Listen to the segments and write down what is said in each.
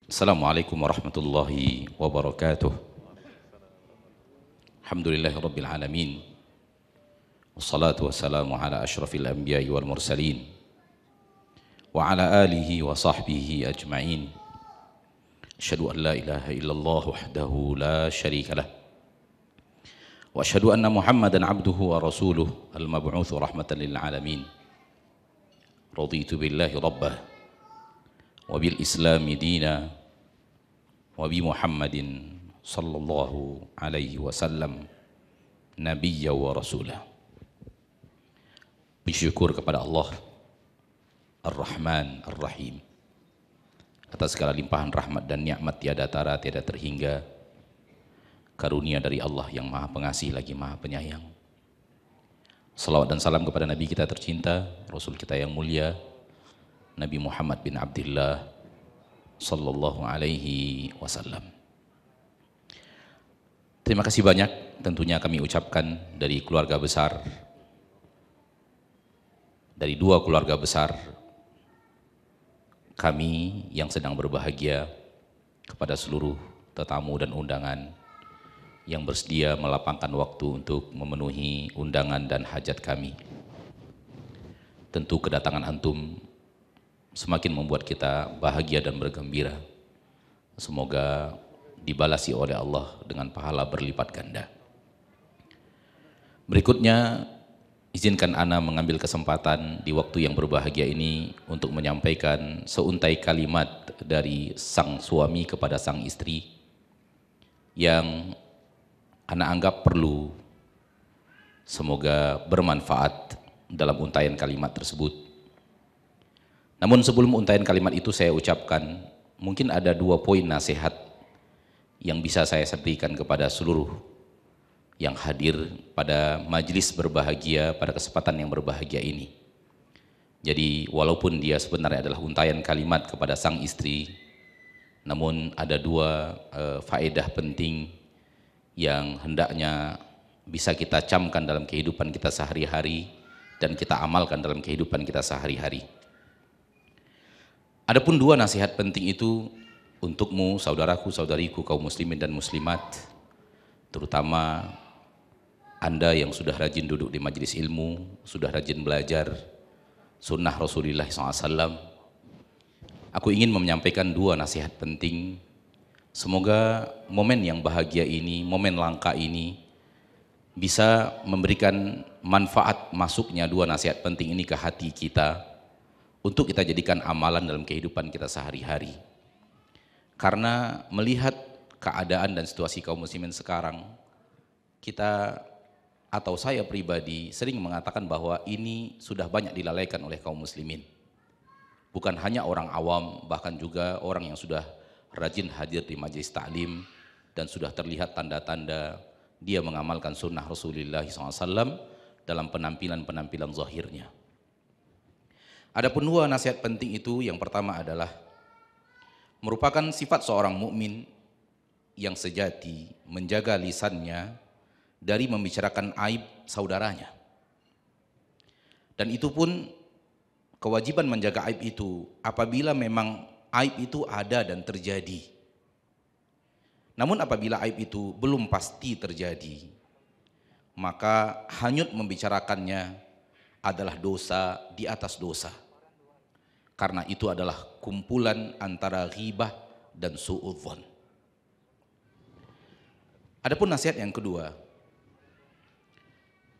Assalamualaikum warahmatullahi wabarakatuh. Alhamdulillahi alamin. Wassalatu wassalamu ala ashrafil anbiya'i wal mursalin wa ala alihi wa sahbihi ajma'in. Asyhadu an la ilaha illallah wahdahu la syarika lah. Wa asyhadu anna Muhammadan abduhu wa rasuluh al-mab'utsu rahmatan lil alamin. Raditu billahi rabbah wa bil islami dina wa bi Muhammadin sallallahu alaihi wasallam nabiyya wa rasulah. Bersyukur kepada Allah Ar-Rahman Ar-Rahim atas segala limpahan rahmat dan nikmat tiada tara tiada terhingga, karunia dari Allah yang Maha Pengasih lagi Maha Penyayang. Salawat dan salam kepada Nabi kita tercinta, Rasul kita yang mulia, Nabi Muhammad bin Abdullah sallallahu alaihi wasallam. Terima kasih banyak tentunya kami ucapkan dari keluarga besar, dari dua keluarga besar kami yang sedang berbahagia, kepada seluruh tetamu dan undangan yang bersedia melapangkan waktu untuk memenuhi undangan dan hajat kami. Tentu kedatangan antum semakin membuat kita bahagia dan bergembira. Semoga dibalasi oleh Allah dengan pahala berlipat ganda. Berikutnya, izinkan ana mengambil kesempatan di waktu yang berbahagia ini untuk menyampaikan seuntai kalimat dari sang suami kepada sang istri yang ana anggap perlu, semoga bermanfaat dalam untaian kalimat tersebut. Namun sebelum untaian kalimat itu saya ucapkan, mungkin ada 2 poin nasihat yang bisa saya sampaikan kepada seluruh yang hadir pada majelis berbahagia, pada kesempatan yang berbahagia ini. Jadi walaupun dia sebenarnya adalah untaian kalimat kepada sang istri, namun ada 2 faedah penting yang hendaknya bisa kita camkan dalam kehidupan kita sehari-hari dan kita amalkan dalam kehidupan kita sehari-hari. Adapun 2 nasihat penting itu untukmu, saudaraku, saudariku, kaum muslimin dan muslimat, terutama Anda yang sudah rajin duduk di majelis ilmu, sudah rajin belajar sunnah Rasulullah SAW. Aku ingin menyampaikan 2 nasihat penting. Semoga momen yang bahagia ini, momen langka ini bisa memberikan manfaat masuknya 2 nasihat penting ini ke hati kita, untuk kita jadikan amalan dalam kehidupan kita sehari-hari. Karena melihat keadaan dan situasi kaum muslimin sekarang, kita atau saya pribadi sering mengatakan bahwa ini sudah banyak dilalaikan oleh kaum muslimin. Bukan hanya orang awam, bahkan juga orang yang sudah rajin hadir di majelis taklim dan sudah terlihat tanda-tanda dia mengamalkan sunnah Rasulullah SAW dalam penampilan-penampilan zahirnya. Adapun 2 nasihat penting itu, yang pertama adalah merupakan sifat seorang mukmin yang sejati menjaga lisannya dari membicarakan aib saudaranya. Dan itu pun kewajiban menjaga aib itu apabila memang aib itu ada dan terjadi. Namun apabila aib itu belum pasti terjadi, maka hanyut membicarakannya adalah dosa di atas dosa. Karena itu adalah kumpulan antara ghibah dan su'udzon. Adapun nasihat yang kedua,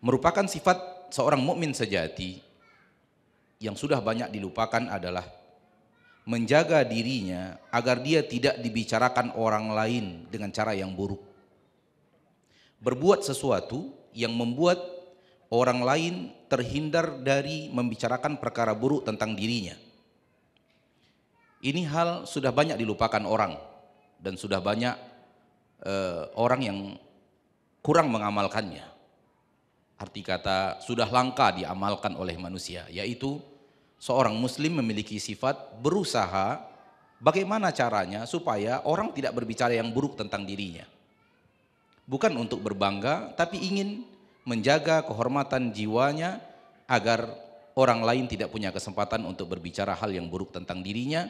merupakan sifat seorang mukmin sejati yang sudah banyak dilupakan adalah menjaga dirinya agar dia tidak dibicarakan orang lain dengan cara yang buruk. Berbuat sesuatu yang membuat orang lain terhindar dari membicarakan perkara buruk tentang dirinya. Ini hal sudah banyak dilupakan orang, dan sudah banyak orang yang kurang mengamalkannya. Arti kata sudah langka diamalkan oleh manusia, yaitu seorang muslim memiliki sifat berusaha bagaimana caranya supaya orang tidak berbicara yang buruk tentang dirinya. Bukan untuk berbangga, tapi ingin menjaga kehormatan jiwanya agar orang lain tidak punya kesempatan untuk berbicara hal yang buruk tentang dirinya,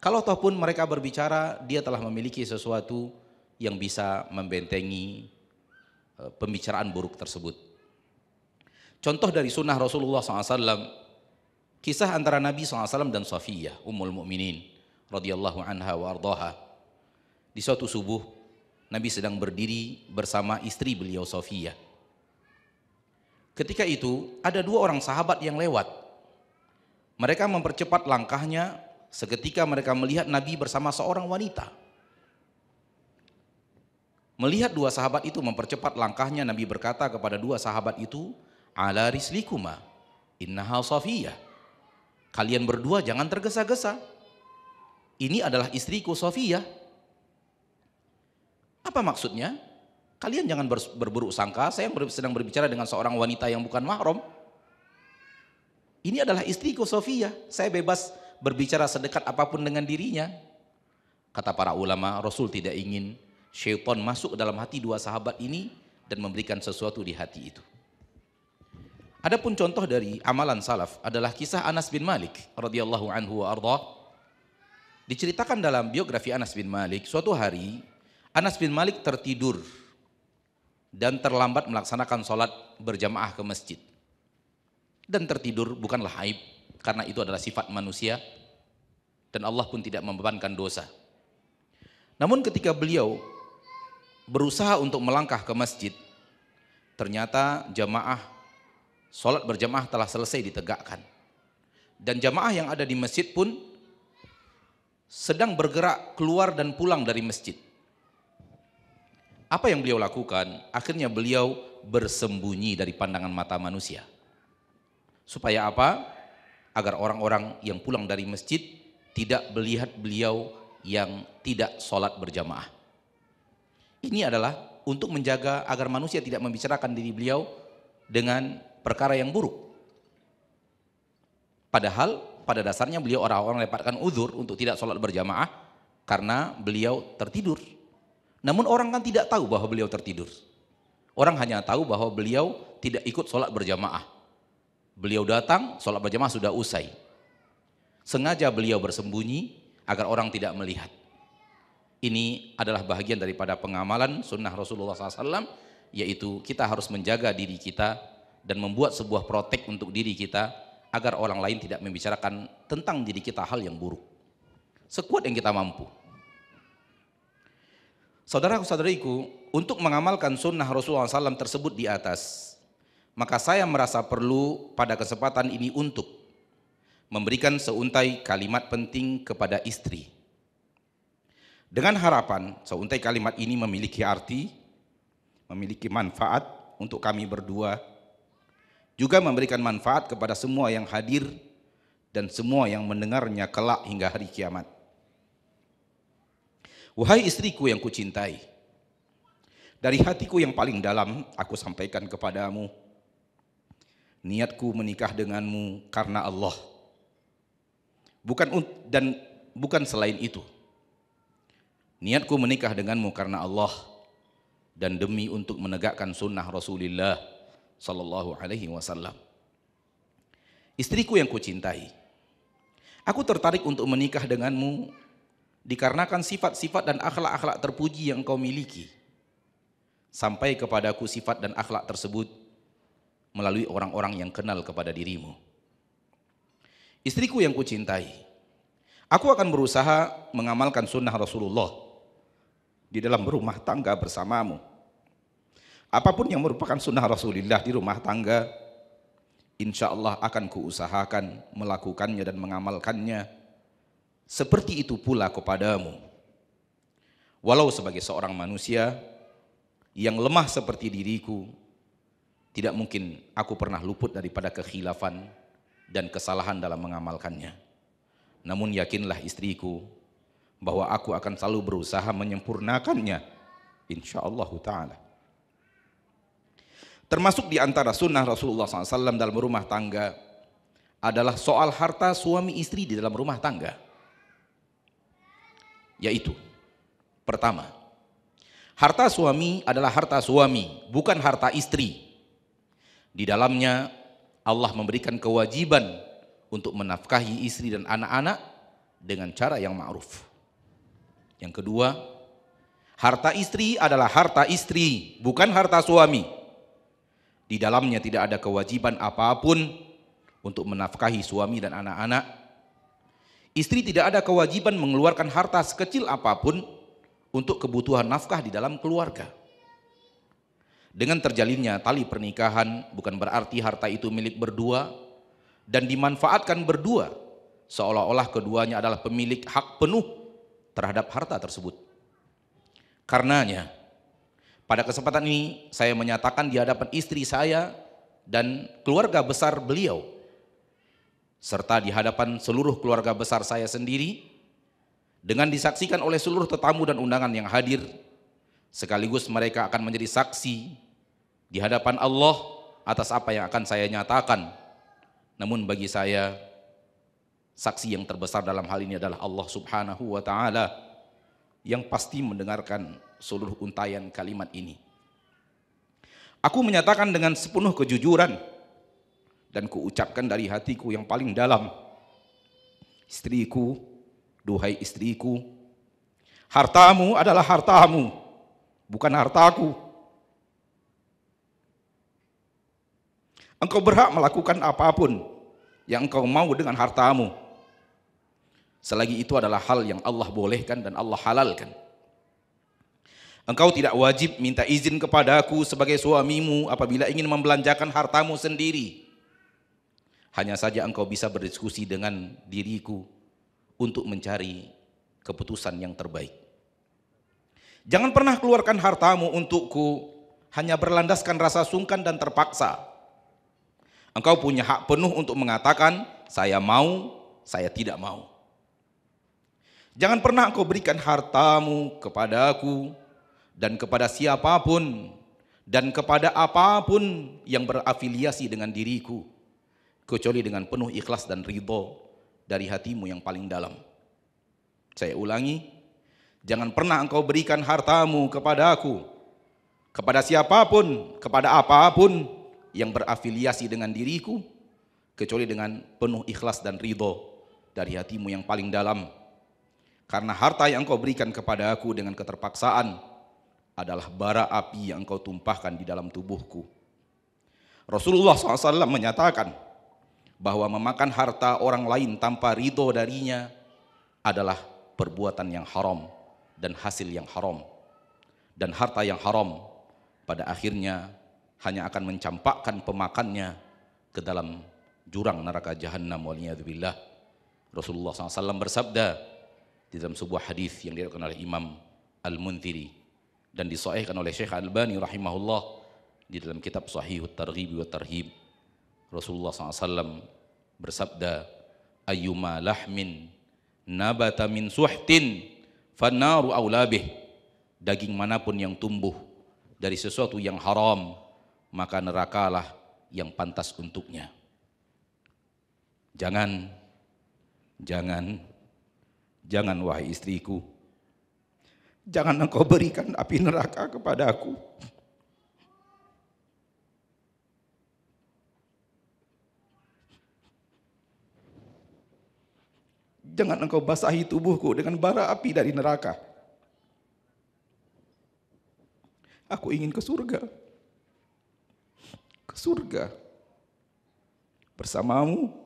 Kalau toh pun mereka berbicara, dia telah memiliki sesuatu yang bisa membentengi pembicaraan buruk tersebut. Contoh dari sunnah Rasulullah SAW, kisah antara Nabi SAW dan Safiyah, Ummul Mukminin radhiyallahu anha wa ardhaha. Di suatu subuh, Nabi sedang berdiri bersama istri beliau Safiyah. Ketika itu ada dua orang sahabat yang lewat. Mereka mempercepat langkahnya seketika mereka melihat Nabi bersama seorang wanita. Melihat dua sahabat itu mempercepat langkahnya, Nabi berkata kepada dua sahabat itu, ala rislikuma innaha Safiyah. Kalian berdua jangan tergesa-gesa. Ini adalah istriku Safiyah. Apa maksudnya? Kalian jangan berburuk sangka, saya sedang berbicara dengan seorang wanita yang bukan mahram. Ini adalah istriku Safiyah, saya bebas berbicara sedekat apapun dengan dirinya. Kata para ulama, Rasul tidak ingin syaitan masuk ke dalam hati dua sahabat ini dan memberikan sesuatu di hati itu. Adapun contoh dari amalan salaf adalah kisah Anas bin Malik radhiyallahu anhu wa ardhah. Diceritakan dalam biografi Anas bin Malik, suatu hari Anas bin Malik tertidur dan terlambat melaksanakan sholat berjamaah ke masjid. Dan tertidur bukanlah aib, karena itu adalah sifat manusia dan Allah pun tidak membebankan dosa. Namun ketika beliau berusaha untuk melangkah ke masjid, ternyata jamaah sholat berjamaah telah selesai ditegakkan. Dan jamaah yang ada di masjid pun sedang bergerak keluar dan pulang dari masjid. Apa yang beliau lakukan? Akhirnya beliau bersembunyi dari pandangan mata manusia. Supaya apa? Agar orang-orang yang pulang dari masjid tidak melihat beliau yang tidak sholat berjamaah. Ini adalah untuk menjaga agar manusia tidak membicarakan diri beliau dengan perkara yang buruk. Padahal pada dasarnya beliau orang-orang mendapatkan uzur untuk tidak sholat berjamaah karena beliau tertidur. Namun orang kan tidak tahu bahwa beliau tertidur. Orang hanya tahu bahwa beliau tidak ikut sholat berjamaah. Beliau datang, sholat berjamaah sudah usai. Sengaja beliau bersembunyi agar orang tidak melihat. Ini adalah bahagian daripada pengamalan sunnah Rasulullah SAW, yaitu kita harus menjaga diri kita dan membuat sebuah protek untuk diri kita agar orang lain tidak membicarakan tentang diri kita hal yang buruk. Sekuat yang kita mampu. Saudara-saudariku, untuk mengamalkan sunnah Rasulullah SAW tersebut di atas, maka saya merasa perlu pada kesempatan ini untuk memberikan seuntai kalimat penting kepada istri. Dengan harapan seuntai kalimat ini memiliki arti, memiliki manfaat untuk kami berdua, juga memberikan manfaat kepada semua yang hadir dan semua yang mendengarnya kelak hingga hari kiamat. Wahai istriku yang kucintai, dari hatiku yang paling dalam aku sampaikan kepadamu, niatku menikah denganmu karena Allah, bukan selain itu. Niatku menikah denganmu karena Allah dan demi untuk menegakkan sunnah Rasulullah Sallallahu Alaihi Wasallam. Istriku yang kucintai, aku tertarik untuk menikah denganmu dikarenakan sifat-sifat dan akhlak-akhlak terpuji yang kau miliki. Sampai kepadaku sifat dan akhlak tersebut melalui orang-orang yang kenal kepada dirimu. Istriku yang kucintai, aku akan berusaha mengamalkan sunnah Rasulullah di dalam berumah tangga bersamamu. Apapun yang merupakan sunnah Rasulullah di rumah tangga, insya Allah akan kuusahakan melakukannya dan mengamalkannya. Seperti itu pula kepadamu. Walau sebagai seorang manusia yang lemah seperti diriku, tidak mungkin aku pernah luput daripada kekhilafan dan kesalahan dalam mengamalkannya. Namun yakinlah istriku bahwa aku akan selalu berusaha menyempurnakannya, insyaallah ta'ala. Termasuk di antara sunnah Rasulullah SAW dalam rumah tangga adalah soal harta suami istri di dalam rumah tangga. Yaitu, pertama, harta suami adalah harta suami, bukan harta istri. Di dalamnya Allah memberikan kewajiban untuk menafkahi istri dan anak-anak dengan cara yang ma'ruf. Yang kedua, harta istri adalah harta istri, bukan harta suami. Di dalamnya tidak ada kewajiban apapun untuk menafkahi suami dan anak-anak. Istri tidak ada kewajiban mengeluarkan harta sekecil apapun untuk kebutuhan nafkah di dalam keluarga. Dengan terjalinnya tali pernikahan bukan berarti harta itu milik berdua dan dimanfaatkan berdua, seolah-olah keduanya adalah pemilik hak penuh terhadap harta tersebut. Karenanya, pada kesempatan ini saya menyatakan di hadapan istri saya dan keluarga besar beliau, serta di hadapan seluruh keluarga besar saya sendiri, dengan disaksikan oleh seluruh tetamu dan undangan yang hadir, sekaligus mereka akan menjadi saksi di hadapan Allah atas apa yang akan saya nyatakan. Namun bagi saya, saksi yang terbesar dalam hal ini adalah Allah Subhanahu wa Ta'ala, yang pasti mendengarkan seluruh untayan kalimat ini. Aku menyatakan dengan sepenuh kejujuran dan kuucapkan dari hatiku yang paling dalam, istriku, duhai istriku, hartamu adalah hartamu, bukan hartaku. Engkau berhak melakukan apapun yang engkau mau dengan hartamu, selagi itu adalah hal yang Allah bolehkan dan Allah halalkan. Engkau tidak wajib minta izin kepadaku sebagai suamimu apabila ingin membelanjakan hartamu sendiri. Hanya saja engkau bisa berdiskusi dengan diriku untuk mencari keputusan yang terbaik. Jangan pernah keluarkan hartamu untukku hanya berlandaskan rasa sungkan dan terpaksa. Engkau punya hak penuh untuk mengatakan saya mau, saya tidak mau. Jangan pernah engkau berikan hartamu kepadaku dan kepada siapapun dan kepada apapun yang berafiliasi dengan diriku, kecuali dengan penuh ikhlas dan ridho dari hatimu yang paling dalam. Saya ulangi, jangan pernah engkau berikan hartamu kepadaku, kepada siapapun, kepada apapun yang berafiliasi dengan diriku, kecuali dengan penuh ikhlas dan ridho dari hatimu yang paling dalam. Karena harta yang engkau berikan kepada aku dengan keterpaksaan adalah bara api yang engkau tumpahkan di dalam tubuhku. Rasulullah SAW menyatakan bahwa memakan harta orang lain tanpa ridho darinya adalah perbuatan yang haram dan hasil yang haram. Dan harta yang haram pada akhirnya hanya akan mencampakkan pemakannya ke dalam jurang neraka Jahannam waliyadzubillah. Rasulullah SAW bersabda di dalam sebuah hadis yang diriwayatkan oleh Imam Al-Munziri dan disahihkan oleh Syekh Al-Albani rahimahullah di dalam kitab Sahihut Targhib wa Tarhib, Rasulullah SAW bersabda, ayyuma lahmin nabata min suhtin fannaru aula bih, daging manapun yang tumbuh dari sesuatu yang haram, maka nerakalah yang pantas untuknya. Jangan wahai istriku, jangan engkau berikan api neraka kepada aku. Jangan engkau basahi tubuhku dengan bara api dari neraka. Aku ingin ke surga. Ke surga bersamamu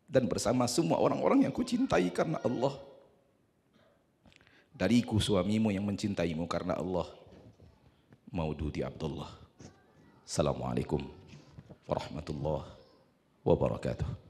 dan bersama semua orang-orang yang kucintai karena Allah. Dariku suamimu yang mencintaimu karena Allah. Maududi Abdullah. Assalamualaikum warahmatullahi wabarakatuh.